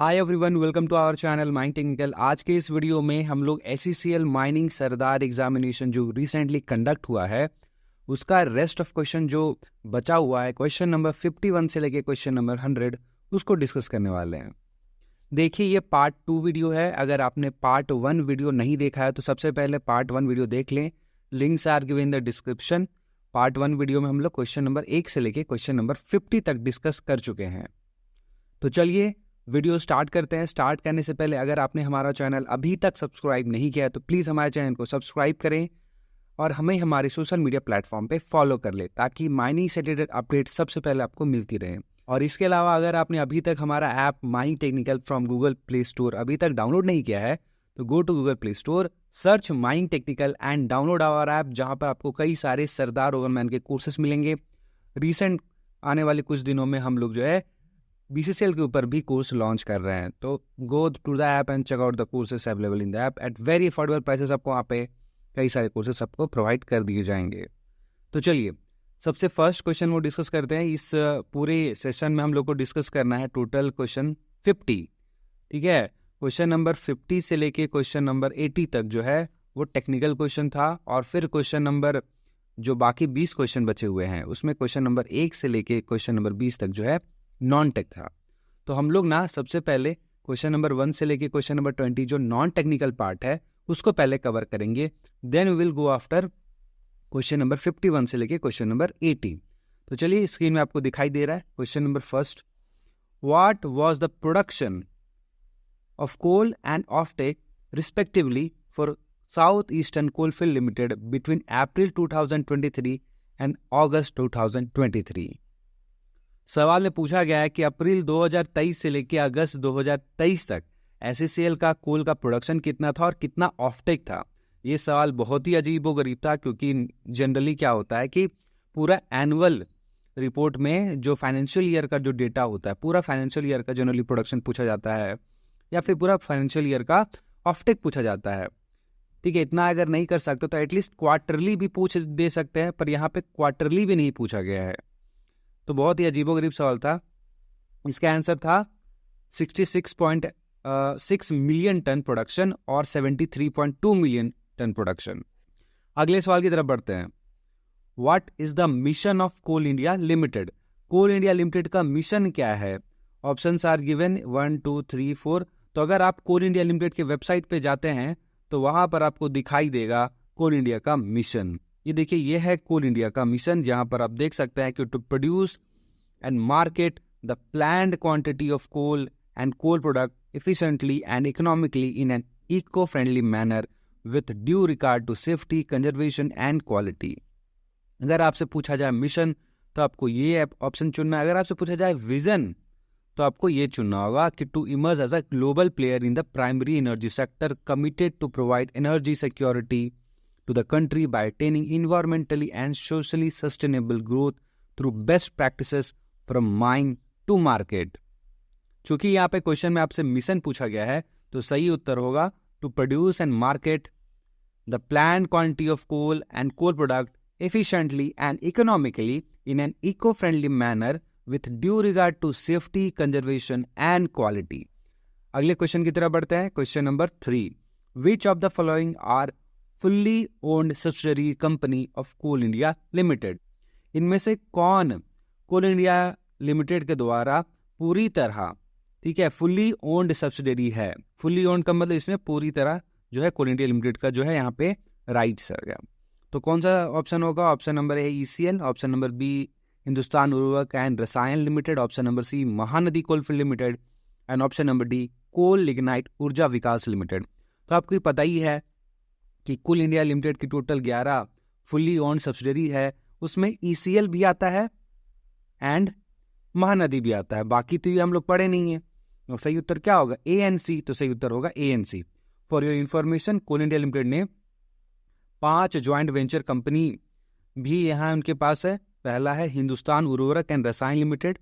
Hi everyone, welcome to our channel mind technical. आज के इस वीडियो में हम लोग SECL माइनिंग सरदार एग्जामिनेशन जो रिसेंटली कंडक्ट हुआ है उसका रेस्ट ऑफ क्वेश्चन जो बचा हुआ है, क्वेश्चन नंबर 51 से लेके क्वेश्चन नंबर 100, उसको डिस्कस करने वाले हैं। देखिए, ये पार्ट 2 वीडियो है। अगर आपने पार्ट 1 वीडियो नहीं देखा है तो सबसे पहले पार्ट 1 वीडियो देख लें, links are given in the description. Part 1 video में हम लोग क्वेश्चन नंबर 1 से लेके क्वेश्चन नंबर 50 तक डिस्कस कर चुके हैं। तो चलिए वीडियो स्टार्ट करते हैं। स्टार्ट करने से पहले अगर आपने हमारा चैनल अभी तक सब्सक्राइब नहीं किया है तो प्लीज़ हमारे चैनल को सब्सक्राइब करें और हमें हमारे सोशल मीडिया प्लेटफॉर्म पे फॉलो कर ले, ताकि माइनिंग से रिलेटेड अपडेट सबसे पहले आपको मिलती रहे। और इसके अलावा अगर आपने अभी तक हमारा app mind technical from Google Play Store अभी तक डाउनलोड नहीं किया है तो go to Google Play Store, search mind technical and download our app, जहाँ पर आपको कई सारे सरदार ओवरमैन के कोर्सेस मिलेंगे। रिसेंट आने वाले कुछ दिनों में हम लोग जो है BCCL के ऊपर भी कोर्स लॉन्च कर रहे हैं। तो go to the app and check out the courses available in the app at very affordable prices. आपको वहाँ पे कई सारे कोर्सेस आपको प्रोवाइड कर दिए जाएंगे। तो चलिए सबसे फर्स्ट क्वेश्चन वो डिस्कस करते हैं। इस पूरे सेशन में हम लोग को डिस्कस करना है टोटल क्वेश्चन 50, ठीक है। क्वेश्चन नंबर 50 से लेके क्वेश्चन नंबर 80 तक जो है वो टेक्निकल क्वेश्चन था, और फिर क्वेश्चन नंबर जो बाकी 20 क्वेश्चन बचे हुए हैं उसमें क्वेश्चन नंबर 1 से लेके क्वेश्चन नंबर 20 तक जो है नॉन टेक था। तो हम लोग ना सबसे पहले क्वेश्चन नंबर 1 से लेके क्वेश्चन नंबर 20 जो नॉन टेक्निकल पार्ट है उसको पहले कवर करेंगे। Then we will go after question number 51 से लेके क्वेश्चन नंबर 80। तो चलिए स्क्रीन में आपको दिखाई दे रहा है question number first, what was the production of coal and offtake respectively for south eastern coalfield limited between April 2023 and August 2023। सवाल में पूछा गया है कि अप्रैल 2023 से लेकर अगस्त 2023 तक SECL का कोल का प्रोडक्शन कितना था और कितना ऑफटेक था। ये सवाल बहुत ही अजीबोगरीब था, क्योंकि जनरली क्या होता है कि पूरा एनुअल रिपोर्ट में जो फाइनेंशियल ईयर का जो डेटा होता है, पूरा फाइनेंशियल ईयर का जनरली प्रोडक्शन पूछा जाता है, या फिर पूरा फाइनेंशियल ईयर का ऑफटेक पूछा जाता है, ठीक है। इतना अगर नहीं कर सकते तो एटलीस्ट क्वार्टरली भी पूछ दे सकते हैं, पर यहाँ पे क्वार्टरली भी नहीं पूछा गया है। तो बहुत ही अजीबोगरीब सवाल था। इसका आंसर था 66.6 मिलियन टन प्रोडक्शन और 73.2 मिलियन टन प्रोडक्शन। अगले सवाल की तरफ बढ़ते हैं। What is the mission of coal India limited? Coal India limited का मिशन क्या है? Options are given 1, 2, 3, 4। तो अगर आप कोल इंडिया लिमिटेड के वेबसाइट पे जाते हैं तो वहां पर आपको दिखाई देगा कोल इंडिया का मिशन। ये देखिए, ये है कोल इंडिया का मिशन, जहां पर आप देख सकते हैं कि to produce and market the planned quantity of coal and coal product efficiently and economically in an eco-friendly manner with due regard to safety, conservation and quality। अगर आपसे पूछा जाए मिशन तो आपको ये ऑप्शन चुनना है। अगर आपसे पूछा जाए विजन तो आपको ये चुनना होगा कि to emerge as a global player in the primary energy sector committed to provide energy security to the country by attaining environmentally and socially sustainable growth through best practices from mine to market। चूंकि यहाँ पे question में आपसे mission पूछा गया है तो सही उत्तर होगा to produce and market the planned quantity of coal and coal product efficiently and economically in an eco-friendly manner with due regard to safety, conservation and quality। अगले क्वेश्चन की तरफ बढ़ते हैं। Question number 3, which of the following are fully owned subsidiary company of Coal India Limited? इनमें से कौन कोल India limited के द्वारा पूरी तरह, ठीक है, फुल्ली ओन्ड सब्सिडरी है। फुल्ली ओन्ड का मतलब इसमें पूरी तरह जो है कोल इंडिया लिमिटेड का जो है यहाँ पे राइट्स आ गया। तो कौन सा ऑप्शन होगा? Option number A ECL, option number B Hindustan Urvarak and Rasayan limited, option number C Mahanadi coalfield limited and option number D coal lignite Urja Vikas limited. तो आपको पता ही है कि कोल इंडिया लिमिटेड की टोटल 11 फुल्ली ओन्ड सब्सिडरी है, उसमें ECL भी आता है एंड महानदी भी आता है। बाकी तो ये हम लोग पढ़े नहीं है। और सही उत्तर क्या होगा? ANC। तो सही उत्तर होगा ANC। For your information, coal India limited ने 5 ज्वाइंट वेंचर कंपनी भी यहाँ उनके पास है। पहला है हिंदुस्तान उर्वरक एंड रसायन लिमिटेड,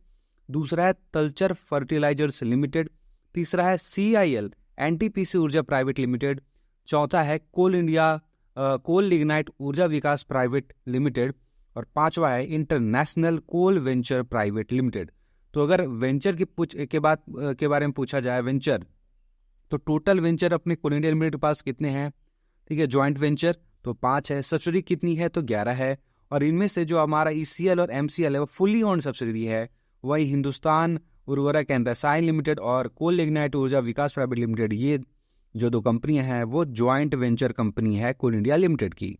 दूसरा है तलचर फर्टिलाइजर्स लिमिटेड, तीसरा है CIL NTPC ऊर्जा प्राइवेट लिमिटेड, चौथा है कोल इंडिया कोल लिग्नाइट ऊर्जा विकास प्राइवेट लिमिटेड, और पांचवा है इंटरनेशनल कोल वेंचर प्राइवेट लिमिटेड। तो अगर वेंचर के बारे में पूछा जाए वेंचर, तो टोटल वेंचर अपने कोल इंडिया लिमिटेड के पास कितने हैं? ठीक है, ज्वाइंट वेंचर तो 5 है, सब्सिडी कितनी है? तो 11 है। और इनमें से जो हमारा ईसीएल और एमसीएल है वो फुल्ली ओन्ड सब्सिडी है। वही हिंदुस्तान उर्वरक एंड रसायन लिमिटेड और कोल लिग्नाइट ऊर्जा विकास प्राइवेट लिमिटेड, ये जो दो कंपनियां हैं वो ज्वाइंट वेंचर कंपनी है कोल इंडिया लिमिटेड की।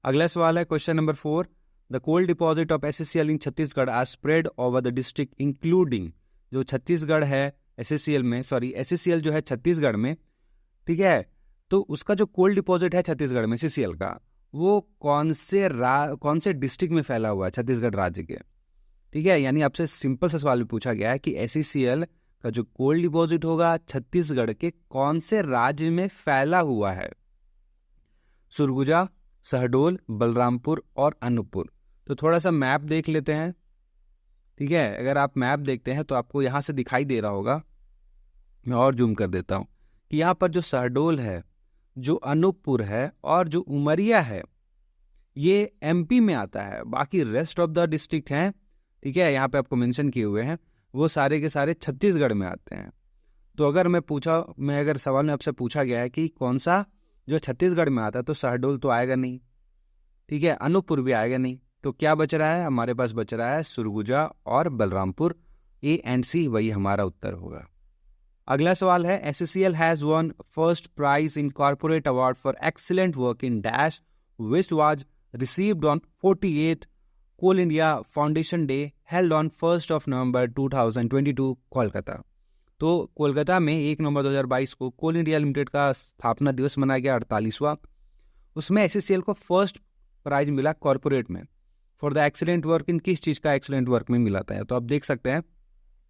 अगला सवाल है question number 4, the coal deposit of SCL in Chhattisgarh are spread over the district including, जो छत्तीसगढ़ है एससीएल जो है छत्तीसगढ़ में, ठीक है, तो उसका जो कोल डिपॉजिट है छत्तीसगढ़ में एससीएल का, वो कौन से डिस्ट्रिक्ट में फैला हुआ है छत्तीसगढ़ राज्य के? ठीक है, यानी आपसे सिंपल सा सवाल भी पूछा गया है कि एससीएल का जो कोल डिपॉजिट होगा छत्तीसगढ़ के कौन से राज्य में फैला हुआ है? सुरगुजा, शहडोल, बलरामपुर और अनूपपुर। तो थोड़ा सा मैप देख लेते हैं। ठीक है, अगर आप मैप देखते हैं तो आपको यहाँ से दिखाई दे रहा होगा, मैं और जूम कर देता हूँ, कि यहाँ पर जो शहडोल है, जो अनूपपुर है और जो उमरिया है, ये एमपी में आता है। बाकी रेस्ट ऑफ द डिस्ट्रिक्ट हैं, ठीक है, यहाँ पे आपको मेंशन किए हुए हैं, वो सारे के सारे छत्तीसगढ़ में आते हैं। तो अगर अगर सवाल में आपसे पूछा गया है कि कौन सा जो छत्तीसगढ़ में आता है, तो शहडोल तो आएगा नहीं, ठीक है, अनूपपुर भी आएगा नहीं, तो क्या बच रहा है? हमारे पास बच रहा है सुरगुजा और बलरामपुर। ए एंड सी वही हमारा उत्तर होगा। अगला सवाल है, SCL has won first prize in corporate award for excellent work in dash which was received on 48th coal India foundation day held on 1st of November 2022 Kolkata. तो कोलकाता में 1 नवंबर 2022 को कोल इंडिया लिमिटेड का स्थापना दिवस मनाया गया, 48वां। उसमें एससीएल को फर्स्ट प्राइज मिला कॉर्पोरेट में फॉर द एक्सीलेंट वर्क इन, किस चीज़ का एक्सीलेंट वर्क में मिला था? तो आप देख सकते हैं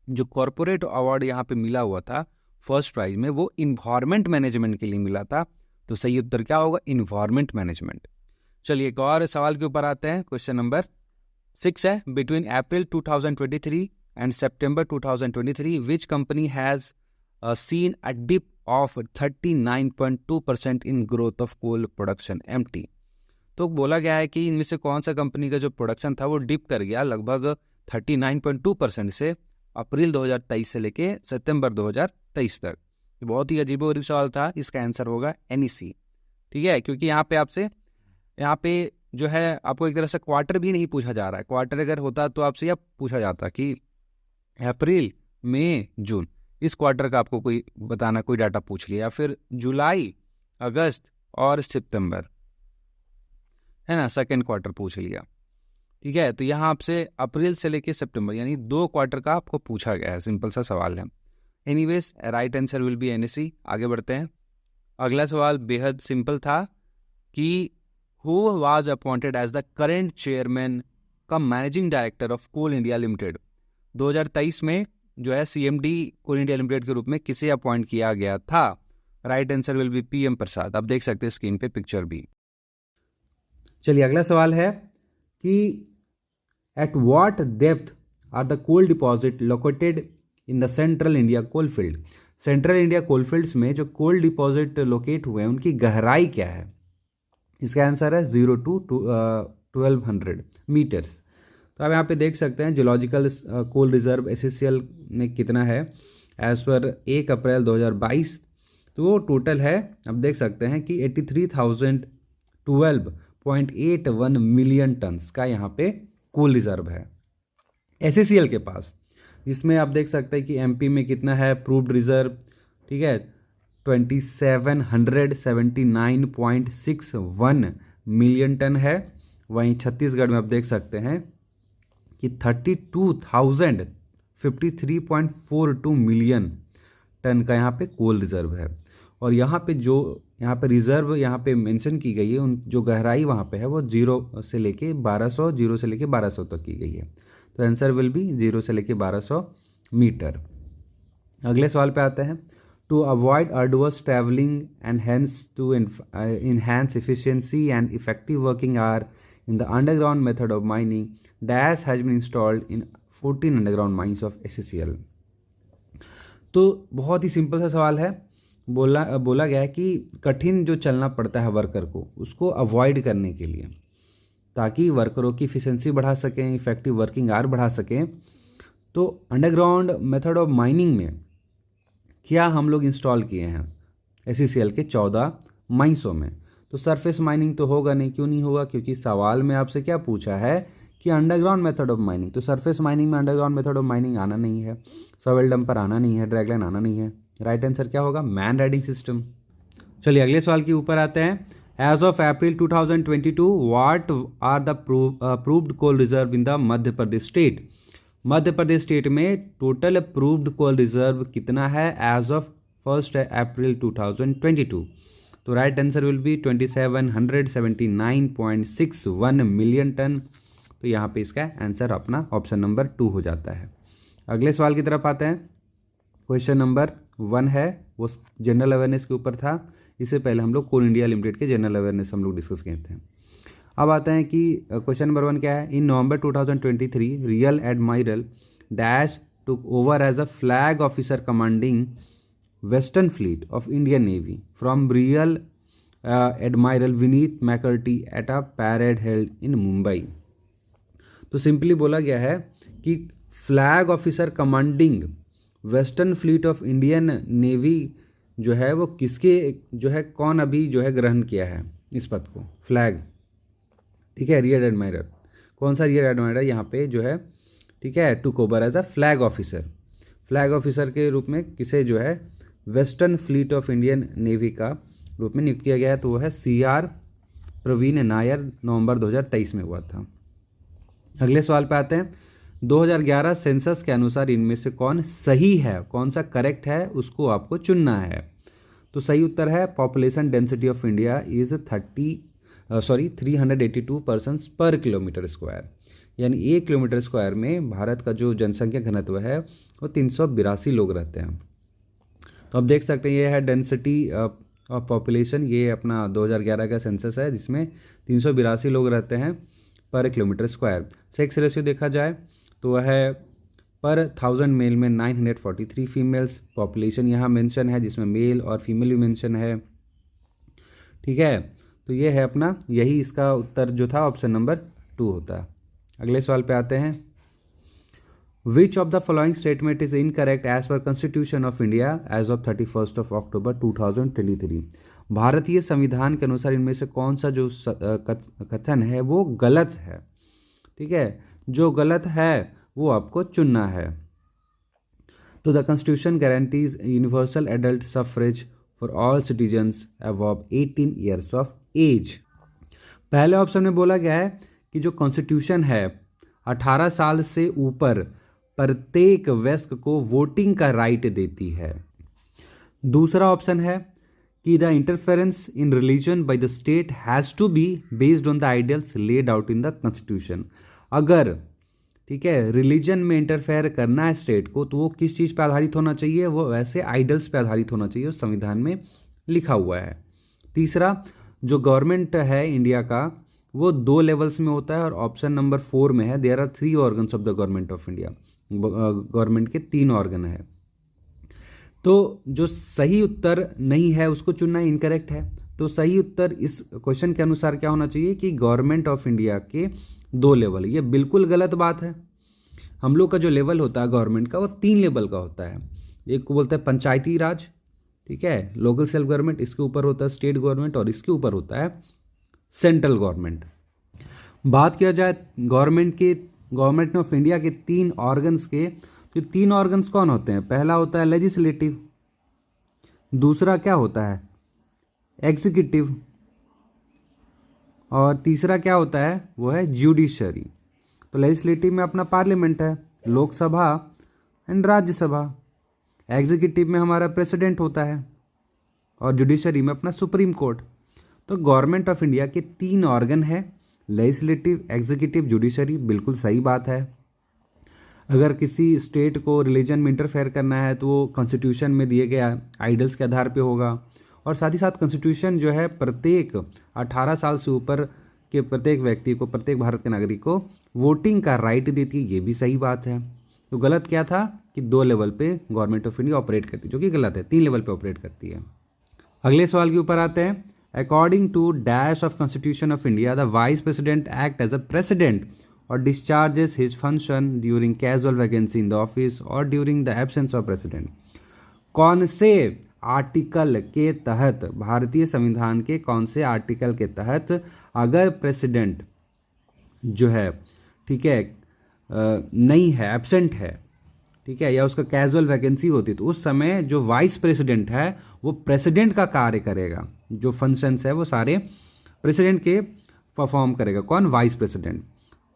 जो कॉर्पोरेट अवार्ड यहाँ पे मिला हुआ था फर्स्ट प्राइज में, वो इन्वायरमेंट मैनेजमेंट के लिए मिला था। तो सही उत्तर क्या होगा? Environment management. चलिए एक और सवाल के ऊपर आते हैं। क्वेश्चन नंबर 6 है, between April 2023 and September 2023 which company has seen a dip of 39.2% in growth of coal production MT। तो बोला गया है कि इनमें से कौन सा कंपनी का जो प्रोडक्शन था वो डिप कर गया लगभग 39.2% से अप्रैल 2023 से लेके सितंबर 2023 तक। बहुत ही अजीबोगरीब सवाल था, इसका आंसर होगा NEC। ठीक है, क्योंकि यहाँ पे जो है आपको एक तरह से क्वार्टर भी नहीं पूछा जा रहा है। क्वार्टर अगर होता तो आपसे यह पूछा जाता कि अप्रैल, मई, जून, इस क्वार्टर का आपको कोई बताना, कोई डाटा पूछ लिया, या फिर जुलाई, अगस्त और सितंबर, है ना, सेकेंड क्वार्टर पूछ लिया। ठीक है, तो यहाँ आपसे अप्रैल से लेके सितंबर यानी 2 क्वार्टर का आपको पूछा गया है। सिंपल सा सवाल है। Anyways right answer will B NEC। आगे बढ़ते हैं। अगला सवाल बेहद सिंपल था कि who was appointed as the current chairman cum managing director of coal India limited. 2023 में जो है CMD कोल इंडिया लिमिटेड के रूप में किसे अपॉइंट किया गया था? Right answer will B PM प्रसाद। आप देख सकते हैं स्क्रीन पे पिक्चर भी। चलिए अगला सवाल है कि at what depth are the coal deposit located in the central India coal field. Central India coal fields में जो कोल डिपॉजिट लोकेट हुए हैं उनकी गहराई क्या है? इसका आंसर है 0 to 1200 मीटर्स। तो आप यहाँ पे देख सकते हैं जियोलॉजिकल कोल रिजर्व एससीएल में कितना है एज पर 1 अप्रैल 2022। तो वो टोटल है, आप देख सकते हैं कि 83,012.81 मिलियन टन्स का यहाँ पे कोल रिजर्व है एससीएल के पास, जिसमें आप देख सकते हैं कि एमपी में कितना है प्रूव्ड रिजर्व, ठीक है, 2779.61 मिलियन टन है। वहीं छत्तीसगढ़ में आप देख सकते हैं कि 32,053.42 मिलियन टन का यहाँ पे कोल रिजर्व है। और यहाँ पे रिजर्व यहाँ पे मेंशन की गई है, उन जो गहराई वहाँ पे है वो 0 से लेके 1200 तक की गई है। तो आंसर विल बी 0 से लेके 1200 मीटर। अगले सवाल पे आते हैं। To avoid arduous traveling and hence to enhance efficiency and effective working hour in the underground method of mining, dash has been installed in 14 underground mines of SCL। तो बहुत ही simple सा सवाल है। बोला गया है कि कठिन जो चलना पड़ता है वर्कर को, उसको अवॉइड करने के लिए, ताकि वर्करों की इफिशिएंसी बढ़ा सकें, इफेक्टिव वर्किंग आवर बढ़ा सकें, तो अंडरग्राउंड मेथड ऑफ माइनिंग में क्या हम लोग इंस्टॉल किए हैं SCCL के 14 माइंसों में। तो सरफेस माइनिंग तो होगा नहीं, क्यों नहीं होगा, क्योंकि सवाल में आपसे क्या पूछा है कि अंडरग्राउंड मेथड ऑफ माइनिंग। तो सरफेस माइनिंग में अंडरग्राउंड मेथड ऑफ माइनिंग आना नहीं है, सॉइल डंपर आना नहीं है, ड्रैगलाइन आना नहीं है। राइट आंसर क्या होगा, मैन राइडिंग सिस्टम। चलिए अगले सवाल के ऊपर आते हैं। As of April 2022 what are the proved coal reserve in the Madhya Pradesh state. Madhya Pradesh state में टोटल अप्रूव्ड कोल रिजर्व कितना है एज ऑफ 1 अप्रैल 2022। तो right answer will be 2779.61 million ton. तो यहाँ पे इसका आंसर अपना ऑप्शन नंबर 2 हो जाता है। अगले सवाल की तरफ आते हैं। क्वेश्चन नंबर 1 है, वो जनरल अवेयरनेस के ऊपर था। इससे पहले हम लोग कोल इंडिया लिमिटेड के जनरल अवेयरनेस हम लोग डिस्कस किए थे। अब आते हैं कि क्वेश्चन नंबर 1 क्या है। In November 2023 rear admiral dash took over as a flag officer commanding western fleet of Indian navy from rear admiral Vineet McCarty at a parade held in Mumbai. तो सिंपली बोला गया है कि flag officer commanding western fleet of Indian navy जो है वो किसके जो है कौन अभी जो है ग्रहण किया है इस पद को, फ्लैग, ठीक है, रियर एडमायरर। कौन सा रियर एडमायरर यहाँ पे जो है, ठीक है, took over as a flag officer. Flag officer के रूप में किसे जो है western fleet of Indian navy का रूप में नियुक्त किया गया है। तो वो है CR प्रवीण नायर, नवंबर 2023 में हुआ था। अगले सवाल पे आते हैं। 2011 सेंसस के अनुसार इनमें से कौन सही है, कौन सा करेक्ट है, उसको आपको चुनना है। तो सही उत्तर है population density of India is 382 persons पर किलोमीटर स्क्वायर। यानी 1 किलोमीटर स्क्वायर में भारत का जो जनसंख्या घनत्व है वो 382 लोग रहते हैं। तो आप देख सकते हैं ये है डेंसिटी ऑफ पॉपुलेशन, ये अपना 2011 का सेंसस है जिसमें 382 लोग रहते हैं पर किलोमीटर स्क्वायर। सेक्स रेशियो देखा जाए तो वह है पर 1000 मेल में 943 फीमेल्स। पॉपुलेशन यहाँ मेंशन है जिसमें मेल और फीमेल भी मेंशन है, ठीक है। तो ये है अपना, यही इसका उत्तर जो था ऑप्शन नंबर 2 होता है। अगले सवाल पे आते हैं। Which of the following statement is incorrect as per constitution of India as of 31 October 2023। भारतीय संविधान के अनुसार इनमें से कौन सा जो कथन है वो गलत है, ठीक है। जो गलत है वो आपको चुनना है। तो the constitution guarantees universal adult suffrage for all citizens above 18 years of age. पहले ऑप्शन में बोला गया है कि जो कॉन्स्टिट्यूशन है 18 साल से ऊपर प्रत्येक वयस्क को वोटिंग का राइट देती है। दूसरा ऑप्शन है कि the interference in religion by the state has to be based on the ideals laid out in the constitution. अगर, ठीक है, रिलीजन में इंटरफेयर करना है स्टेट को तो वो किस चीज़ पे आधारित होना चाहिए, वो वैसे आइडल्स पे आधारित होना चाहिए, उस संविधान में लिखा हुआ है। तीसरा, जो गवर्नमेंट है इंडिया का वो 2 लेवल्स में होता है और ऑप्शन नंबर 4 में है there are 3 organs of the government of India. Government के 3 ऑर्गन है। तो जो सही उत्तर नहीं है उसको चुनना इनकरेक्ट है। तो सही उत्तर इस क्वेश्चन के अनुसार क्या होना चाहिए कि गवर्नमेंट ऑफ इंडिया के 2 लेवल। ये बिल्कुल गलत बात है। हम लोग का जो लेवल होता है गवर्नमेंट का वो 3 लेवल का होता है। एक को बोलते हैं पंचायती राज, ठीक है, लोकल सेल्फ गवर्नमेंट, इसके ऊपर होता है स्टेट गवर्नमेंट और इसके ऊपर होता है सेंट्रल गवर्नमेंट। बात किया जाए गवर्नमेंट ऑफ इंडिया के 3 ऑर्गन्स के, तो 3 ऑर्गन्स कौन होते हैं। पहला होता है लेजिस्लेटिव, दूसरा क्या होता है एग्जीक्यूटिव, और तीसरा क्या होता है वो है ज्यूडिशरी। तो लेजिस्लेटिव में अपना पार्लियामेंट है, लोकसभा एंड राज्यसभा। एग्जीक्यूटिव में हमारा प्रेसिडेंट होता है और जुडिशरी में अपना सुप्रीम कोर्ट। तो गवर्नमेंट ऑफ इंडिया के 3 ऑर्गन है, लेजिस्लेटिव, एग्जीक्यूटिव, जुडिशरी। बिल्कुल सही बात है। अगर किसी स्टेट को रिलीजन में इंटरफेयर करना है तो वो कॉन्स्टिट्यूशन में दिए गए आइडल्स के आधार पे होगा, और साथ ही साथ कॉन्स्टिट्यूशन जो है प्रत्येक 18 साल से ऊपर के प्रत्येक व्यक्ति को, प्रत्येक भारत के नागरिक को वोटिंग का राइट देती है। ये भी सही बात है। तो गलत क्या था कि 2 लेवल पे गवर्नमेंट ऑफ इंडिया ऑपरेट करती है, जो कि गलत है, 3 लेवल पे ऑपरेट करती है। अगले सवाल के ऊपर आते हैं। According to dash of constitution of India the vice president act as a president और discharges his function during casual vacancy in the office और during the absence of president. कौन से आर्टिकल के तहत, भारतीय संविधान के कौन से आर्टिकल के तहत अगर प्रेसिडेंट जो है, ठीक है, नहीं है, एब्सेंट है, ठीक है, या उसका कैजुअल वैकेंसी होती, तो उस समय जो वाइस प्रेसिडेंट है वो प्रेसिडेंट का कार्य करेगा, जो फंक्शंस है वो सारे प्रेसिडेंट के परफॉर्म करेगा। कौन? Vice president.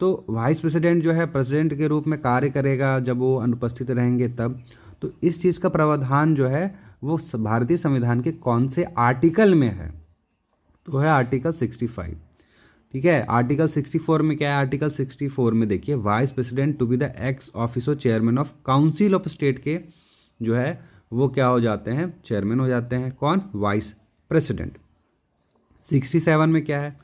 तो वाइस प्रेसिडेंट जो है प्रेसिडेंट के रूप में कार्य करेगा जब वो अनुपस्थित रहेंगे तब। तो इस चीज़ का प्रावधान जो है वो भारतीय संविधान के कौन से आर्टिकल में है? तो है आर्टिकल 65, ठीक है। आर्टिकल 64 में क्या है? आर्टिकल 64 में देखिए, vice president to be the ex officer chairman of council of state के जो है वो क्या हो जाते हैं? चेयरमैन हो जाते हैं। कौन? Vice president. 67 में क्या है?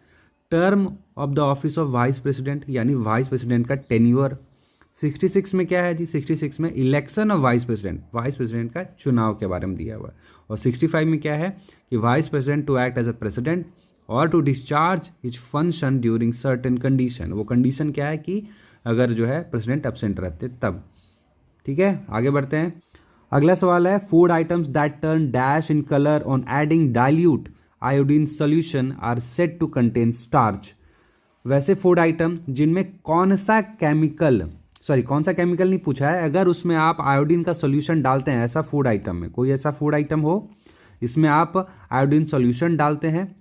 Term of the office of vice president, यानी वाइस प्रेसिडेंट का टेन्योर। 66 में क्या है जी? 66 में इलेक्शन ऑफ वाइस प्रेसिडेंट का चुनाव के बारे में दिया हुआ है। और 65 में क्या है कि vice president to act as a president और to discharge his function during certain condition. वो कंडीशन क्या है कि अगर जो है प्रेसिडेंट एब्सेंट रहते तब। ठीक है, आगे बढ़ते हैं। अगला सवाल है, food items that turn dash in colour on adding dilute iodine solution are said to contain starch. वैसे फूड आइटम जिनमें कौन सा केमिकल नहीं पूछा है, अगर उसमें आप आयोडीन का सोल्यूशन डालते हैं, ऐसा फूड आइटम में कोई ऐसा फूड आइटम हो इसमें आप आयोडीन सोल्यूशन डालते हैं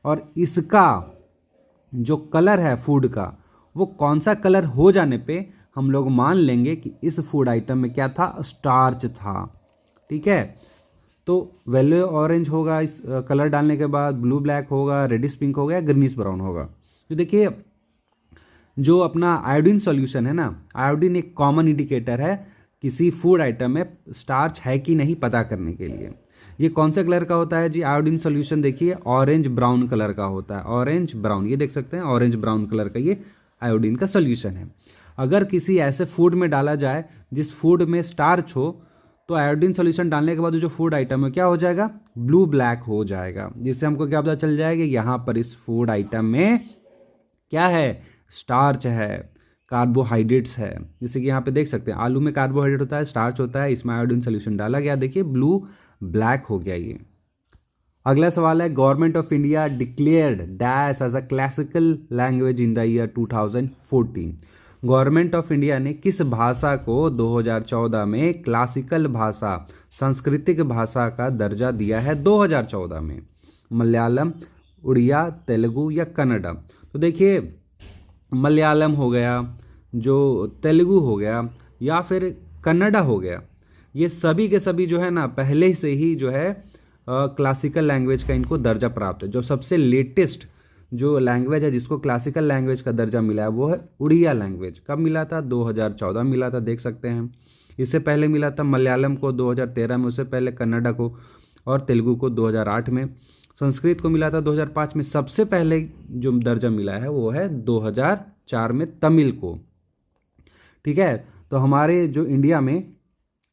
और इसका जो कलर है फूड का वो कौन सा कलर हो जाने पे हम लोग मान लेंगे कि इस फूड आइटम में क्या था? स्टार्च था। ठीक है, तो येलो ऑरेंज होगा इस कलर डालने के बाद, ब्लू ब्लैक होगा, रेडिश पिंक होगा या ग्रीनिश ब्राउन होगा। तो देखिए जो अपना आयोडीन सॉल्यूशन है ना, आयोडीन एक कॉमन इंडिकेटर है किसी फूड आइटम में स्टार्च है कि नहीं पता करने के लिए। ये कौन से कलर का होता है जी? आयोडीन सॉल्यूशन देखिए ऑरेंज ब्राउन कलर का होता है, ऑरेंज ब्राउन, ये देख सकते हैं ऑरेंज ब्राउन कलर का ये आयोडीन का सॉल्यूशन है। अगर किसी ऐसे फूड में डाला जाए जिस फूड में स्टार्च हो तो आयोडीन सॉल्यूशन डालने के बाद जो फूड आइटम है क्या हो जाएगा? ब्लू ब्लैक हो जाएगा, जिससे हमको क्या पता चल जाएगा यहाँ पर इस फूड आइटम में क्या है? स्टार्च है, कार्बोहाइड्रेट्स है। जैसे कि यहाँ पे देख सकते हैं आलू में कार्बोहाइड्रेट होता है, स्टार्च होता है, इसमें आयोडीन सॉल्यूशन डाला गया, देखिए ब्लू ब्लैक हो गया ये। अगला सवाल है, government of India declared dash as a classical language in the year 2014। Government of India ने किस भाषा को 2014 में क्लासिकल भाषा, सांस्कृतिक भाषा का दर्जा दिया है 2014 में? मलयालम, उड़िया, तेलुगु या कन्नड़ा? तो देखिए मलयालम हो गया, जो तेलुगु हो गया या फिर कन्नड़ा हो गया, ये सभी के सभी जो है ना पहले से ही जो है क्लासिकल लैंग्वेज का इनको दर्जा प्राप्त है। जो सबसे लेटेस्ट जो लैंग्वेज है जिसको क्लासिकल लैंग्वेज का दर्जा मिला है वो है उड़िया लैंग्वेज। कब मिला था? 2014 मिला था, देख सकते हैं। इससे पहले मिला था मलयालम को 2013 में, उससे पहले कन्नड़ा को और तेलुगु को 2008 में, संस्कृत को मिला था 2005 में, सबसे पहले जो दर्जा मिला है वो है 2004 में तमिल को। ठीक है, तो हमारे जो इंडिया में,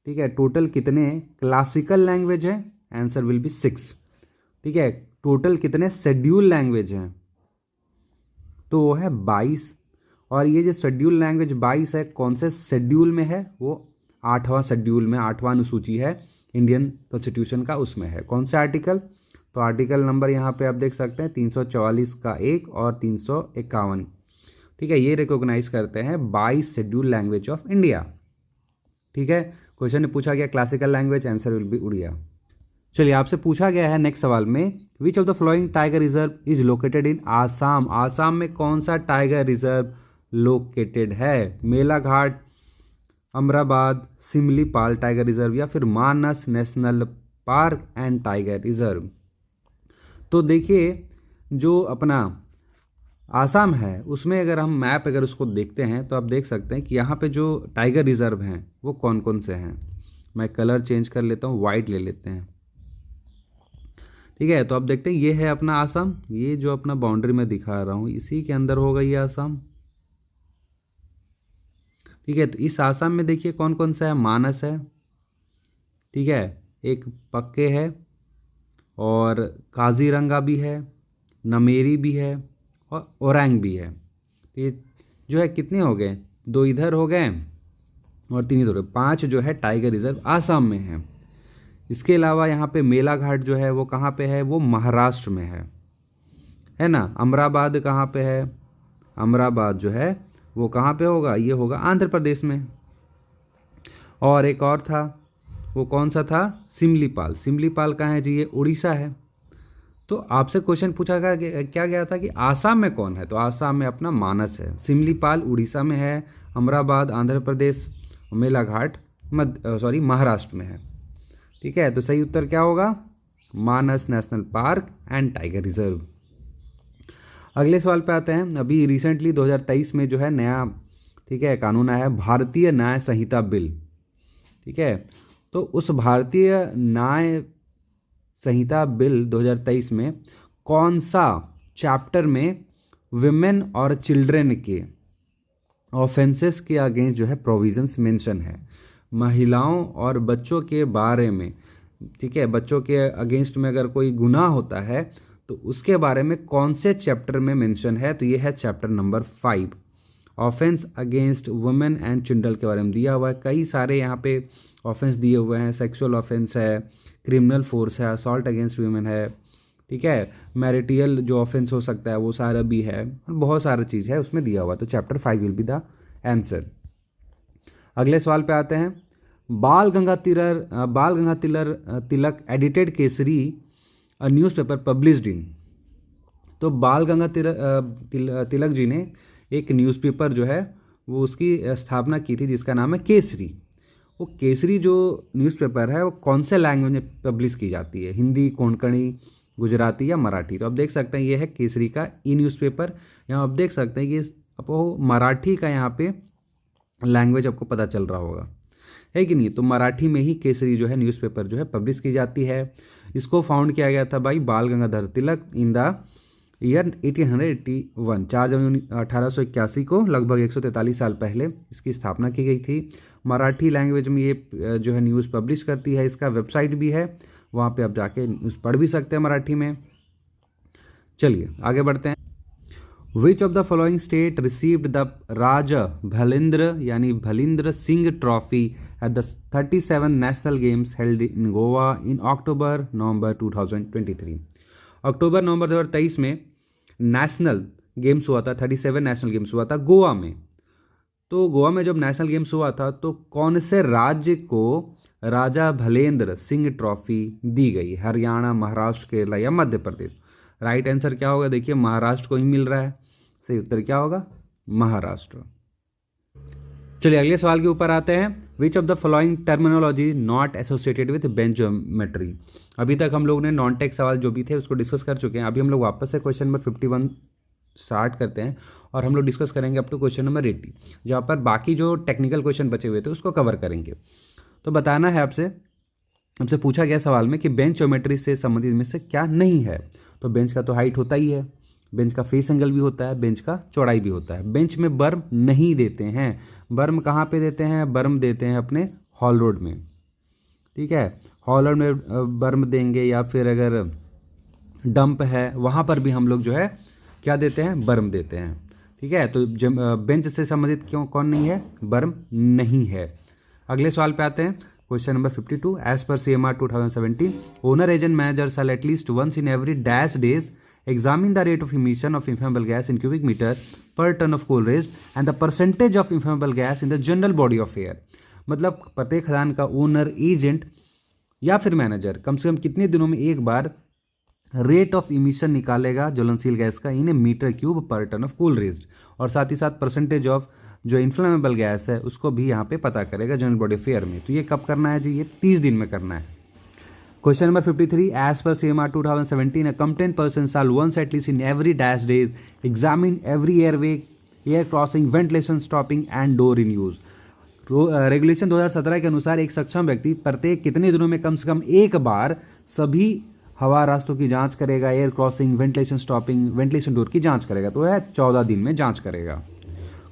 ठीक है, टोटल कितने क्लासिकल लैंग्वेज है? Answer will B 6। ठीक है, टोटल कितने शेड्यूल लैंग्वेज हैं? तो वो है 22। और ये जो शेड्यूल लैंग्वेज 22 है कौन से शेड्यूल में है? वो 8वां शेड्यूल में, 8वां अनुसूची है इंडियन कॉन्स्टिट्यूशन का, उसमें है। कौन से आर्टिकल? तो आर्टिकल नंबर यहाँ पे आप देख सकते हैं 344 का 1 और 351। ठीक है, ये रिकॉग्नाइज करते हैं 22 शेड्यूल लैंग्वेज ऑफ इंडिया। ठीक है, क्वेश्चन में पूछा गया classical language, answer will be Odia. चलिए आपसे पूछा गया है नेक्स्ट सवाल में, which of the following tiger reserve is located in Assam? Assam में कौन सा टाइगर रिजर्व लोकेटेड है? मेलाघाट, अमराबाद, सिमलीपाल टाइगर रिजर्व या फिर Manas national park and tiger reserve? तो देखिए जो अपना आसाम है उसमें अगर हम मैप अगर उसको देखते हैं तो आप देख सकते हैं कि यहाँ पे जो टाइगर रिजर्व हैं वो कौन कौन से हैं। मैं कलर चेंज कर लेता हूँ, वाइट ले लेते हैं। ठीक है, तो आप देखते हैं ये है अपना आसाम, ये जो अपना बाउंड्री में दिखा रहा हूँ इसी के अंदर होगा ये आसाम। ठीक है, तो इस आसाम में देखिए कौन कौन सा है? मानस है, ठीक है, एक पक्के है और काजीरंगा भी है, नमेरी भी है और ओरंग भी है। तो ये जो है कितने हो गए, 2 इधर हो गए और 3 इधर हो गए, 5 जो है टाइगर रिजर्व आसाम में है। इसके अलावा यहाँ पे मेला घाट जो है वो कहाँ पे है, वो महाराष्ट्र में है ना। अमराबाद कहाँ पे है, अमराबाद जो है वो कहाँ पे होगा, ये होगा आंध्र प्रदेश में। और एक और था, वो कौन सा था, सिमलीपाल। सिमलीपाल कहाँ है जी, ये उड़ीसा है। तो आपसे क्वेश्चन पूछा गया क्या गया था कि आसाम में कौन है, तो आसाम में अपना मानस है। सिमलीपाल उड़ीसा में है, अमराबाद आंध्र प्रदेश, मेलाघाट महाराष्ट्र में है। ठीक है, तो सही उत्तर क्या होगा, Manas national park and tiger reserve. अगले सवाल पे आते हैं। अभी रिसेंटली 2023 में जो है नया, ठीक है, कानून आया है, भारतीय न्याय संहिता बिल। ठीक है, तो उस भारतीय न्याय संहिता बिल 2023 में कौन सा चैप्टर में विमेन और चिल्ड्रेन के ऑफेंसेस के अगेंस्ट जो है प्रोविजंस मेंशन है, महिलाओं और बच्चों के बारे में। ठीक है, बच्चों के अगेंस्ट में अगर कोई गुनाह होता है तो उसके बारे में कौन से चैप्टर में मेंशन है, तो ये है chapter number 5, offence against women and children के बारे में दिया हुआ है। कई सारे यहाँ पे ऑफेंस दिए हुए हैं, सेक्सुअल ऑफेंस है, क्रिमिनल फोर्स है, असॉल्ट अगेंस्ट वुमेन है, ठीक है, मैरिटियल जो ऑफेंस हो सकता है वो सारा भी है, और बहुत सारा चीज़ है उसमें दिया हुआ। तो chapter 5 will be the answer. अगले सवाल पे आते हैं। Bal Gangadhar Tilak edited Kesari a newspaper published in. तो बाल गंगाधर तिलक जी ने एक न्यूज़पेपर जो है वो उसकी स्थापना की थी जिसका नाम है केसरी। वो केसरी जो न्यूज़पेपर है वो कौन से लैंग्वेज में पब्लिश की जाती है, हिंदी, कोंकणी, गुजराती या मराठी। तो आप देख सकते हैं ये है केसरी का ई न्यूज़पेपर। यहाँ आप देख सकते हैं कि आपको मराठी का यहाँ पे लैंग्वेज आपको पता चल रहा होगा, है कि नहीं। तो मराठी में ही केसरी जो है न्यूज़पेपर जो है पब्लिश की जाती है। इसको फाउंड किया गया था भाई बाल गंगाधर तिलक इन द ईयर 1881, 4 जनवरी 1881 को, लगभग 143 साल पहले इसकी स्थापना की गई थी। मराठी लैंग्वेज में ये जो है न्यूज़ पब्लिश करती है। इसका वेबसाइट भी है, वहाँ पे आप जाके न्यूज़ पढ़ भी सकते हैं मराठी में। चलिए आगे बढ़ते हैं। Which of the following state received the Raja Bhalindra यानी Bhalindra Singh trophy at the 37 national games held in Goa in October नवंबर 2023। अक्टूबर नवंबर 2023 में नेशनल गेम्स हुआ था, 37 नेशनल गेम्स हुआ था गोवा में। तो गोवा में जब नेशनल गेम्स हुआ था तो कौन से राज्य को राजा भलेंद्र सिंह ट्रॉफी दी गई, हरियाणा, महाराष्ट्र, केरला या मध्य प्रदेश। राइट आंसर क्या होगा, देखिए महाराष्ट्र को ही मिल रहा है। सही उत्तर क्या होगा, महाराष्ट्र। चलिए अगले सवाल के ऊपर आते हैं। Which of the following terminology not associated with bench geometry. अभी तक हम लोग ने नॉन टेक सवाल जो भी थे उसको डिस्कस कर चुके हैं। अभी हम लोग वापस से क्वेश्चन नंबर 51 स्टार्ट करते हैं और हम लोग डिस्कस करेंगे अप टू क्वेश्चन नंबर 80, जहाँ पर बाकी जो टेक्निकल क्वेश्चन बचे हुए थे उसको कवर करेंगे। तो बताना है आपसे पूछा गया सवाल में कि बेंच ज्योमेट्री से संबंधित में से क्या नहीं है। तो बेंच का तो हाइट होता ही है, बेंच का फेस एंगल भी होता है, बेंच का चौड़ाई भी होता है। बेंच में बर्म नहीं देते हैं। बर्म कहाँ पे देते हैं, बर्म देते हैं अपने हॉल रोड में। ठीक है, हॉल रोड में बर्म देंगे, या फिर अगर डंप है वहाँ पर भी हम लोग जो है क्या देते हैं, बर्म देते हैं। ठीक है, तो बेंच से संबंधित क्यों कौन नहीं है, बर्म नहीं है। अगले सवाल पे आते हैं, question number 52। As per CMR 2017, owner agent manager shall at least once in every dash days examine the rate of emission of inflammable gas in cubic meter per ton of coal raised and the percentage of inflammable gas in the general body of air। मतलब प्रत्येक खदान का owner, agent या फिर manager कम से कम कितने दिनों में एक बार रेट ऑफ इमिशन निकालेगा ज्वलनशील गैस का इन मीटर क्यूब पर टन ऑफ कोल रेज्ड, और साथ ही साथ परसेंटेज ऑफ जो इन्फ्लेमेबल गैस है उसको भी यहाँ पे पता करेगा जनरल बॉडी ऑफ एयर में। तो ये कब करना है जी, ये 30 दिन में करना है। Question number 53। As per CMR 2017, a competent person shall once at least in every dash days examine every airway, air crossing, ventilation stopping and door in use। Regulation 2017 के अनुसार एक सक्षम व्यक्ति प्रत्येक कितने दिनों में कम से कम एक बार सभी हवा रास्तों की जांच करेगा, air crossing, ventilation stopping, ventilation door की जांच करेगा। तो है 14 दिन में जांच करेगा।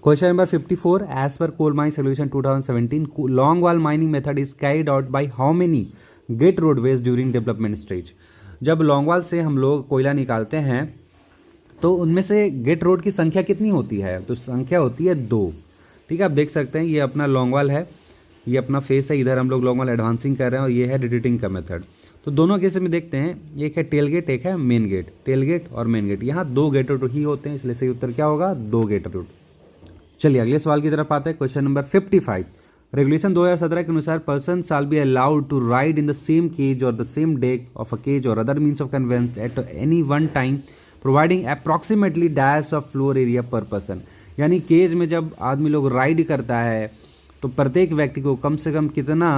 Question number 54। As per coal mine regulation 2017, long wall mining method is carried out by how many gate roadways during development stage. जब लॉन्ग वॉल से हम लोग कोयला निकालते हैं तो उनमें से गेट रोड की संख्या कितनी होती है? तो संख्या होती है 2। ठीक है, आप देख सकते हैं ये अपना लॉन्ग वाल है, ये अपना फेस है, इधर हम लोग लॉन्ग वाल एडवांसिंग कर रहे हैं और ये है डिटेक्टिंग का मेथड। तो दोनों केस में देखते हैं, एक है टेल गेट, एक है मेन गेट। टेल गेट और मेन गेट, यहाँ 2 गेट रूट ही होते हैं, इसलिए सही उत्तर क्या होगा? 2 गेट रूट। चलिए अगले सवाल की तरफ आते हैं। Question number 55। रेगुलेशन 2017 के अनुसार person shall be allowed to ride in the same cage or the same deck of a cage or other means of conveyance at any one time providing approximately dash of floor area per person. यानी cage में जब आदमी लोग ride करता है तो प्रत्येक व्यक्ति को कम से कम कितना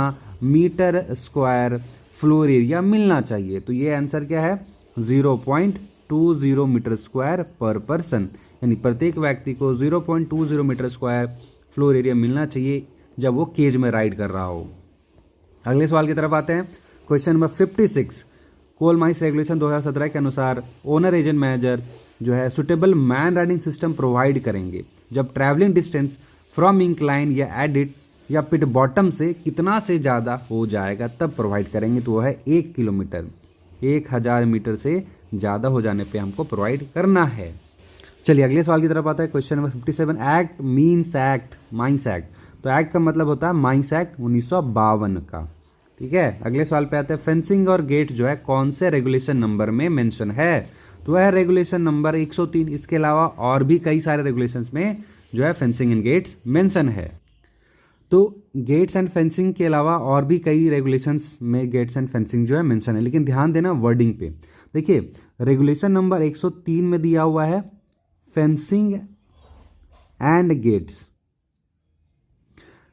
मीटर स्क्वायर फ्लोर एरिया मिलना चाहिए? तो ये आंसर क्या है? 0.20 मीटर स्क्वायर पर पर्सन। यानी प्रत्येक व्यक्ति को 0.20 मीटर स्क्वायर फ्लोर एरिया मिलना चाहिए जब वो केज में राइड कर रहा हो। अगले सवाल की तरफ आते हैं। Question number 56। Coal mines regulation 2017 के अनुसार ओनर एजेंट मैनेजर जो है suitable man riding system provide करेंगे जब ट्रैवलिंग डिस्टेंस फ्रॉम इंक्लाइन या एडिट या पिट बॉटम से कितना से ज़्यादा हो जाएगा तब प्रोवाइड करेंगे। तो वो है 1 किलोमीटर। 1000 मीटर से ज़्यादा हो जाने पे हमको प्रोवाइड करना है। चलिए अगले सवाल की तरफ आता है। Question number 57। Act means act, mines act. तो एक्ट का मतलब होता है माइंस एक्ट 1952 का। ठीक है, अगले सवाल पे आते हैं। फेंसिंग और गेट जो है कौन से रेगुलेशन नंबर में मेंशन है? तो वह है रेगुलेशन नंबर 103। इसके अलावा और भी कई सारे रेगुलेशंस में जो है फेंसिंग एंड गेट्स मेंशन है। तो गेट्स एंड फेंसिंग के अलावा और भी कई रेगुलेशंस में गेट्स एंड फेंसिंग जो है मेंशन है, लेकिन ध्यान देना वर्डिंग पे। देखिए रेगुलेशन नंबर 103 में दिया हुआ है fencing and gates.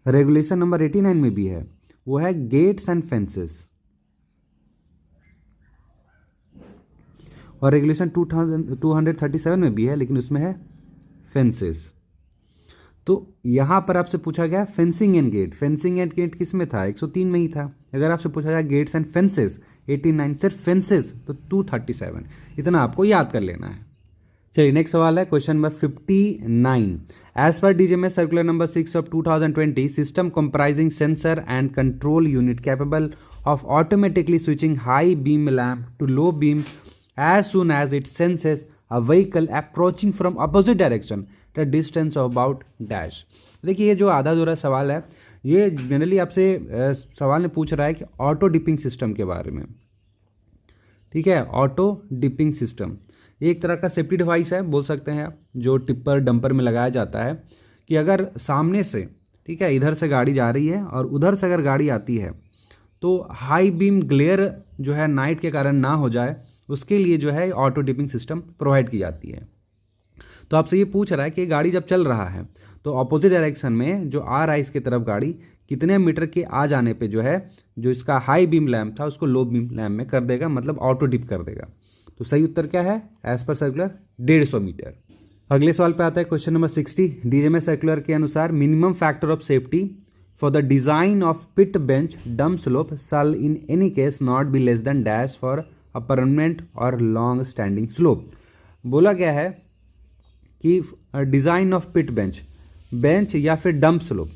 Regulation number 89 में भी है, वो है गेट्स एंड फेंसेस। और रेगुलेशन 237 में भी है, लेकिन उसमें है फेंसेस। तो यहां पर आपसे पूछा गया fencing and gate. Fencing and gate किस में था? 103 में ही था। अगर आपसे पूछा गया गेट्स एंड फेंसेस 89, सिर्फ फेंसेस तो 237। इतना आपको याद कर लेना है। चलिए नेक्स्ट सवाल है question number 59। As per DGMS circular number 6 of 2020 system comprising sensor and control unit capable of automatically switching high beam lamp to low beam as soon as it senses a vehicle approaching from opposite direction at a distance of about dash। देखिए ये जो आधा अधूरा सवाल है, ये generally आपसे सवाल में पूछ रहा है कि ऑटो डिपिंग सिस्टम के बारे में। ठीक है, ऑटो डिपिंग सिस्टम एक तरह का सेफ्टी डिवाइस है, बोल सकते हैं आप, जो टिप्पर डंपर में लगाया जाता है कि अगर सामने से, ठीक है, इधर से गाड़ी जा रही है और उधर से अगर गाड़ी आती है तो हाई बीम ग्लेयर जो है नाइट के कारण ना हो जाए, उसके लिए जो है ऑटो डिपिंग सिस्टम प्रोवाइड की जाती है। तो आपसे ये पूछ रहा है कि गाड़ी जब चल रहा है तो ऑपोजिट डायरेक्शन में जो आ रहा है इसकी तरफ गाड़ी, कितने मीटर के आ जाने पे जो है जो इसका हाई बीम लैम्प था उसको लो बीम लैम्प में कर देगा, मतलब ऑटो डिप कर देगा। तो सही उत्तर क्या है? As per circular 150 metre. अगले सवाल पे आता है क्वेश्चन नंबर 60। डीजीएमएस सर्कुलर के अनुसार minimum factor of safety for the design of pit bench dump slope shall in any case not be less than dash for a permanent और long standing slope. बोला गया है कि design of pit bench, bench या फिर dump slope,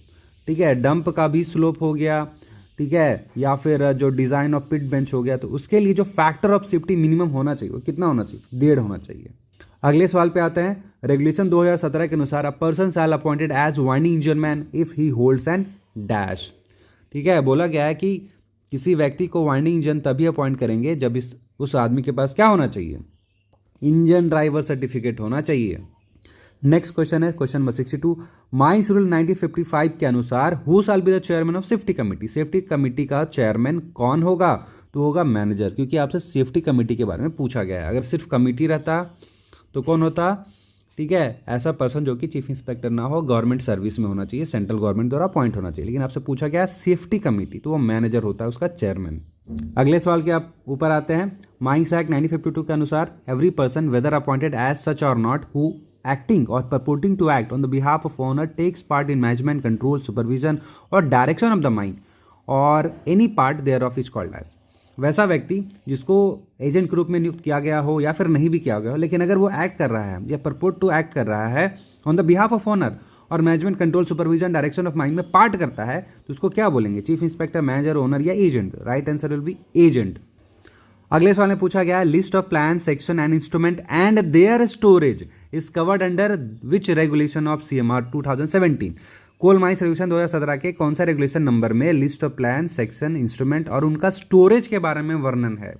ठीक है, dump का भी स्लोप हो गया, ठीक है, या फिर जो डिजाइन ऑफ पिट बेंच हो गया, तो उसके लिए जो फैक्टर ऑफ सेफ्टी मिनिमम होना चाहिए वो कितना होना चाहिए? 1.5 होना चाहिए। अगले सवाल पे आते हैं। रेगुलेशन 2017 के अनुसार a person shall appointed as winding engine man if he holds an dash. ठीक है, बोला गया है कि किसी व्यक्ति को वाइंडिंग इंजन तभी अपॉइंट करेंगे जब उस आदमी के पास क्या होना चाहिए? इंजन ड्राइवर सर्टिफिकेट होना चाहिए। नेक्स्ट क्वेश्चन है क्वेश्चन नंबर 62। माइंस रूल 1955 के अनुसार who shall be the chairman of safety committee. Safety committee का चेयरमैन कौन होगा? तो होगा मैनेजर, क्योंकि आपसे सेफ्टी कमेटी के बारे में पूछा गया है। अगर सिर्फ कमेटी रहता तो कौन होता? ठीक है, ऐसा पर्सन जो कि चीफ इंस्पेक्टर ना हो, गवर्नमेंट सर्विस में होना चाहिए, सेंट्रल गवर्नमेंट द्वारा अपॉइंट होना चाहिए। लेकिन आपसे पूछा गया सेफ्टी कमेटी, तो वो मैनेजर होता है, उसका चेयरमैन। अगले सवाल के आप ऊपर आते हैं। माइंस एक्ट 1952 के अनुसार every person whether appointed as such or not who acting or purporting to act on the behalf of owner takes part in management, control, supervision or direction of the mine or any part thereof is called as। वैसा व्यक्ति जिसको agent के रूप में नियुक्त किया गया हो या फिर नहीं भी किया गया हो, लेकिन अगर वो एक्ट कर रहा है या परपोर्ट टू एक्ट कर रहा है on the behalf of owner or management, control, supervision, direction of mine में पार्ट करता है, तो उसको क्या बोलेंगे? चीफ इंस्पेक्टर, मैनेजर, ओनर या agent? Right answer will be agent. अगले सवाल में पूछा गया है list of plan section and instrument and their storage is covered under which regulation of CMR 2017। Coal mines regulation 2017 के कौन सा रेगुलेशन नंबर में list of plan section instrument और उनका स्टोरेज के बारे में वर्णन है।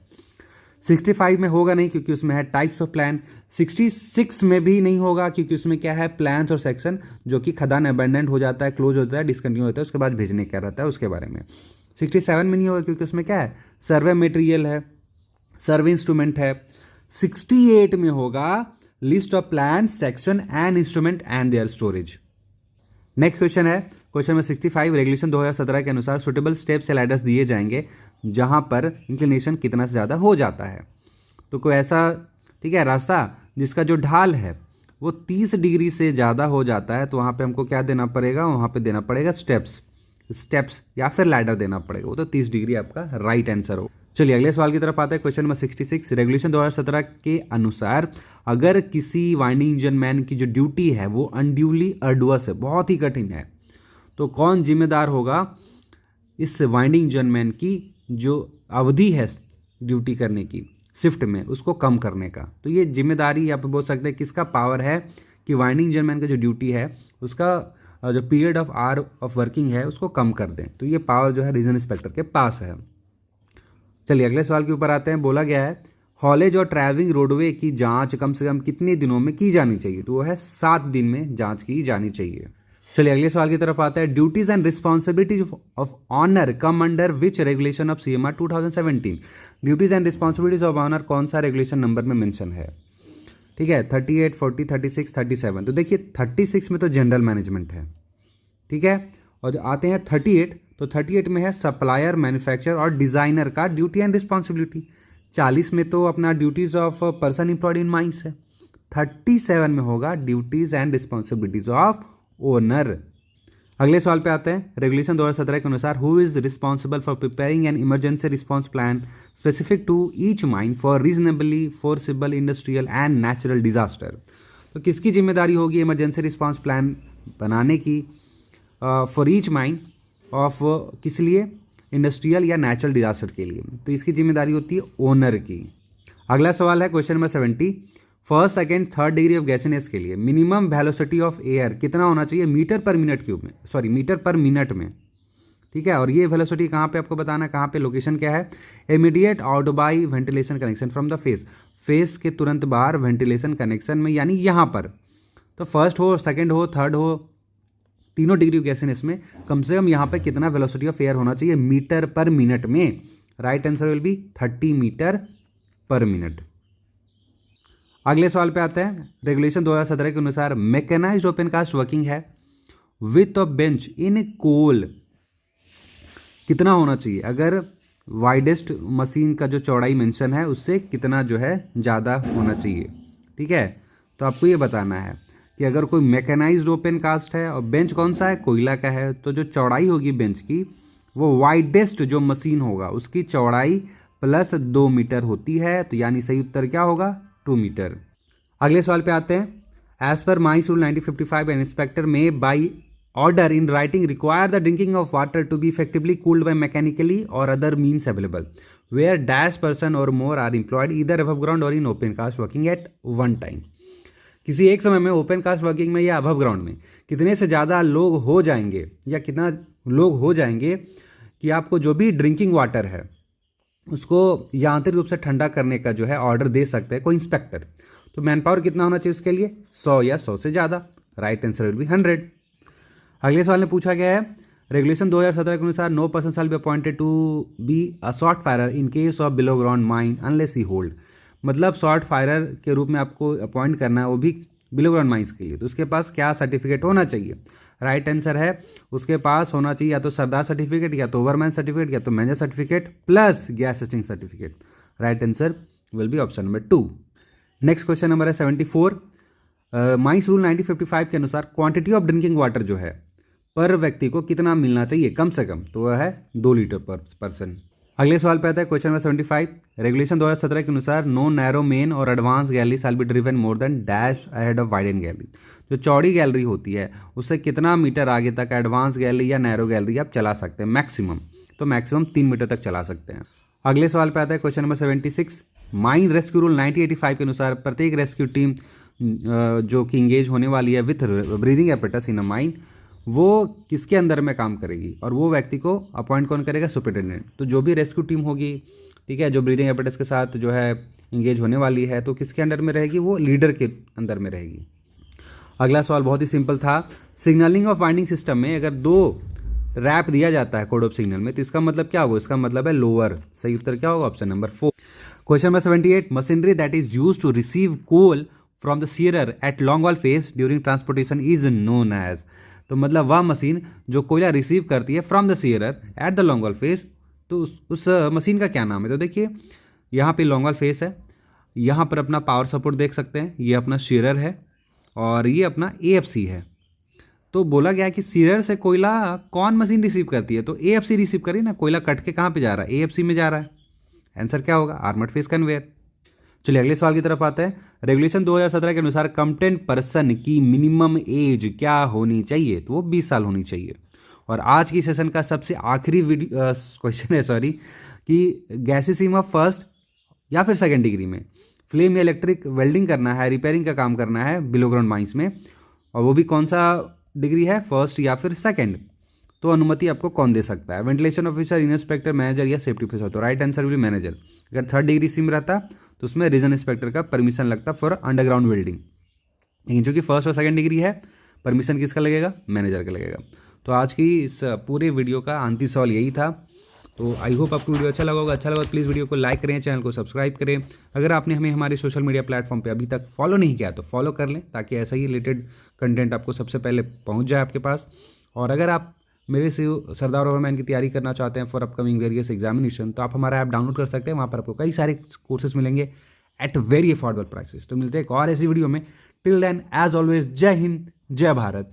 65 में होगा नहीं क्योंकि उसमें है टाइप्स ऑफ प्लान। 66 में भी नहीं होगा क्योंकि उसमें क्या है प्लान्स और सेक्शन जो कि खदान अबेंडेंट हो जाता है, क्लोज होता है, डिसकंटिन्यू होता है, उसके बाद भेजने क्या रहता है उसके बारे में। 67 में नहीं होगा क्योंकि उसमें क्या है सर्वे मटेरियल है, सर्वे इंस्ट्रूमेंट है। 68 में होगा list of plan section and instrument and their storage. Next question है क्वेश्चन नंबर 65 रेगुलेशन 2017 के अनुसार सुटेबल स्टेप्स या लैडर्स दिए जाएंगे जहां पर इंक्लिनेशन कितना से ज़्यादा हो जाता है। तो कोई ऐसा ठीक है रास्ता जिसका जो ढाल है वो 30 डिग्री से ज़्यादा हो जाता है तो वहाँ पे हमको क्या देना पड़ेगा, वहाँ पे देना पड़ेगा स्टेप्स या फिर लैडर देना पड़ेगा। वो तो 30 डिग्री आपका राइट आंसर हो। चलिए अगले सवाल की तरफ आते हैं क्वेश्चन नंबर 66 रेगुलेशन 2017 के अनुसार अगर किसी वाइंडिंग इंजन मैन की जो ड्यूटी है वो अनड्यूली अर्डुअस है, बहुत ही कठिन है, तो कौन जिम्मेदार होगा इस वाइंडिंग इंजन मैन की जो अवधि है ड्यूटी करने की शिफ्ट में उसको कम करने का। तो ये जिम्मेदारी आप बोल सकते हैं किसका पावर है कि वाइंडिंग इंजन मैन का जो ड्यूटी है उसका जो period of hour of working है उसको कम कर दें। तो ये पावर जो है रीजन इंस्पेक्टर के पास है। चलिए अगले सवाल के ऊपर आते हैं। बोला गया है हॉलेज और ट्रैवलिंग रोडवे की जांच कम से कम कितने दिनों में की जानी चाहिए, तो वो है 7 दिन में जांच की जानी चाहिए। चलिए अगले सवाल की तरफ आते हैं। Duties and responsibilities of owner come under which regulation of CMR 2017। Duties and responsibilities of owner कौन सा रेगुलेशन नंबर में मेंशन है? ठीक है 38, 40, 36, 37। तो देखिए 36 में तो जनरल मैनेजमेंट है, ठीक है, और जो आते हैं 38 तो 38 में है सप्लायर, मैन्युफैक्चरर और डिजाइनर का ड्यूटी एंड रिस्पॉन्सिबिलिटी। 40 में तो अपना duties of person employed in mines है। 37 में होगा duties and responsibilities of owner. अगले सवाल पे आते हैं। रेगुलेशन 2017 के अनुसार who is responsible for preparing an emergency response plan specific to each mine for reasonably forcible industrial and natural disaster. तो किसकी जिम्मेदारी होगी इमरजेंसी रिस्पॉन्स प्लान बनाने की फॉर ईच माइन ऑफ किस लिए, इंडस्ट्रियल या नेचुरल डिजास्टर के लिए? तो इसकी जिम्मेदारी होती है ओनर की। अगला सवाल है question number 70 first, second, third degree of gassiness के लिए मिनिमम वेलोसिटी ऑफ एयर कितना होना चाहिए मीटर पर मिनट क्यूब में, सॉरी मीटर पर मिनट में, ठीक है। और ये वेलोसिटी कहाँ पे आपको बताना, कहाँ पे, लोकेशन क्या है? Immediate out by ventilation connection from the face के तुरंत बाहर वेंटिलेशन कनेक्शन में, यानी यहाँ पर। तो फर्स्ट हो, सेकेंड हो, थर्ड हो, तीनों डिग्री ऑफ गैसिनेस में कम से कम यहाँ पे कितना वेलोसिटी ऑफ एयर होना चाहिए मीटर पर मिनट में? Right answer will be 30 metre per minute. अगले सवाल पे आते हैं। रेगुलेशन 2017 के अनुसार मैकेनाइज्ड ओपन कास्ट वर्किंग है width of bench in coal कितना होना चाहिए? अगर वाइडेस्ट मशीन का जो चौड़ाई मेंशन है उससे कितना जो है ज़्यादा होना चाहिए, ठीक है। तो आपको ये बताना है कि अगर कोई मैकेनाइज्ड ओपन कास्ट है और बेंच कौन सा है, कोयला का है, तो जो चौड़ाई होगी बेंच की वो वाइडेस्ट जो मशीन होगा उसकी चौड़ाई प्लस 2 मीटर होती है। तो यानी सही उत्तर क्या होगा? 2 मीटर। अगले सवाल पे आते हैं। As per mines rule 1955 an inspector may by order in writing require the drinking of water to be effectively cooled by mechanically or other means available where dash person or more are employed either above ground or in open cast working at one time. किसी एक समय में open cast working में या above ground में कितने से ज़्यादा लोग हो जाएंगे या कितना लोग हो जाएंगे कि आपको जो भी ड्रिंकिंग वाटर है उसको यांत्रिक रूप से ठंडा करने का जो है ऑर्डर दे सकते हैं कोई इंस्पेक्टर। तो मैन पावर कितना होना चाहिए उसके लिए? 100 या 100 से ज़्यादा। Right answer will B 100। अगले सवाल में पूछा गया है रेगुलेशन 2017 के अनुसार no person shall be appointed to be a short firer in case of below ground mine unless he hold. मतलब शॉर्ट फायरर के रूप में आपको अपॉइंट करना है वो भी बिलो ग्राउंड माइंस के लिए, तो उसके पास क्या सर्टिफिकेट होना चाहिए? राइट आंसर है उसके पास होना चाहिए या तो सरदार सर्टिफिकेट या तो ओवरमैन सर्टिफिकेट या तो manager certificate plus gas testing certificate. Right answer will B option number 2। Next question number है 74। माइंस रूल 1955 के अनुसार क्वांटिटी ऑफ ड्रिंकिंग वाटर जो है पर व्यक्ति को कितना मिलना चाहिए कम से कम? तो वह है 2 लीटर पर पर्सन। अगले सवाल पे आता है क्वेश्चन नंबर 75। रेगुलेशन 2017 के अनुसार नो नैरो मेन और advance gallery shall be driven more than dash ahead of widen gallery. जो चौड़ी गैलरी होती है उससे कितना मीटर आगे तक एडवांस गैलरी या नैरो गैलरी आप चला सकते हैं मैक्सिमम? तो मैक्सिमम 3 मीटर तक चला सकते हैं। अगले सवाल पे आता है question number 76। Mine rescue rule 1985 के अनुसार प्रत्येक रेस्क्यू टीम जो कि इंगेज होने वाली है with breathing apparatus in a mine, वो किसके अंदर में काम करेगी और वो व्यक्ति को अपॉइंट कौन करेगा? सुपरिटेंडेंट। तो जो भी रेस्क्यू टीम होगी, ठीक है, जो ब्रीदिंग एपेटस के साथ जो है इंगेज होने वाली है, तो किसके अंडर में रहेगी? वो लीडर के अंदर में रहेगी। अगला सवाल बहुत ही सिंपल था। सिग्नलिंग ऑफ वाइंडिंग सिस्टम में अगर 2 रैप दिया जाता है कोड ऑफ सिग्नल में, तो इसका मतलब क्या होगा? इसका मतलब है लोअर। सही उत्तर क्या होगा? Option number 4। Question number 78। Machinery that is used to receive coal from the shearer at long wall face during transportation is known as. तो मतलब वह मशीन जो कोयला रिसीव करती है from the shearer at the long wall face, तो उस machine का क्या नाम है? तो देखिए यहाँ पे लॉन्ग वॉल फेस है, यहाँ पर अपना पावर सपोर्ट देख सकते हैं, ये अपना सीयरर है और ये अपना एएफसी है। तो बोला गया कि सीयरर से कोयला कौन मशीन रिसीव करती है? तो एएफसी रिसीव करी ना। कोयला कट के कहाँ पे जा रहा है? एएफसी में जा रहा है। आंसर क्या होगा? Armoured face conveyor. चलिए अगले सवाल की तरफ आते हैं। रेगुलेशन 2017 के अनुसार कंप्टेंट पर्सन की मिनिमम एज क्या होनी चाहिए? तो वो 20 साल होनी चाहिए। और आज की सेशन का सबसे आखिरी क्वेश्चन है, सॉरी, कि गैसीसीमा फर्स्ट या फिर सेकेंड डिग्री में फ्लेम या इलेक्ट्रिक वेल्डिंग करना है, रिपेयरिंग का काम करना है बिलो ग्राउंड माइंस में, और वो भी कौन सा डिग्री है? फर्स्ट या फिर सेकेंड। तो अनुमति आपको कौन दे सकता है? वेंटिलेशन ऑफिसर, इंस्पेक्टर, मैनेजर या सेफ्टी ऑफिसर। तो राइट आंसर विल मैनेजर। अगर थर्ड डिग्री सिम रहता तो उसमें रीजन इंस्पेक्टर का परमिशन लगता फॉर अंडरग्राउंड वेल्डिंग। लेकिन जो कि फर्स्ट और सेकेंड डिग्री है, परमिशन किसका लगेगा? मैनेजर का लगेगा। तो आज की इस पूरे वीडियो का अंतिम सवाल यही था। तो आई होप आपको वीडियो अच्छा लगा होगा। अच्छा लगा तो प्लीज़ वीडियो को लाइक करें, चैनल को सब्सक्राइब करें। अगर आपने हमें हमारे सोशल मीडिया प्लेटफॉर्म पे अभी तक फॉलो नहीं किया तो फॉलो कर लें, ताकि ऐसा ही रिलेटेड कंटेंट आपको सबसे पहले पहुंच जाए आपके पास। और अगर आप मेरे से सरदार ओवरमैन की तैयारी करना चाहते हैं फॉर अपकमिंग वेरियस एग्जामिनेशन, तो आप हमारा ऐप डाउनलोड कर सकते हैं। वहाँ पर आपको कई सारे कोर्सेज मिलेंगे एट वेरी अफोर्डेबल प्राइसेस। तो मिलते हैं एक और ऐसी वीडियो में। टिल देन एज ऑलवेज, जय हिंद, जय भारत।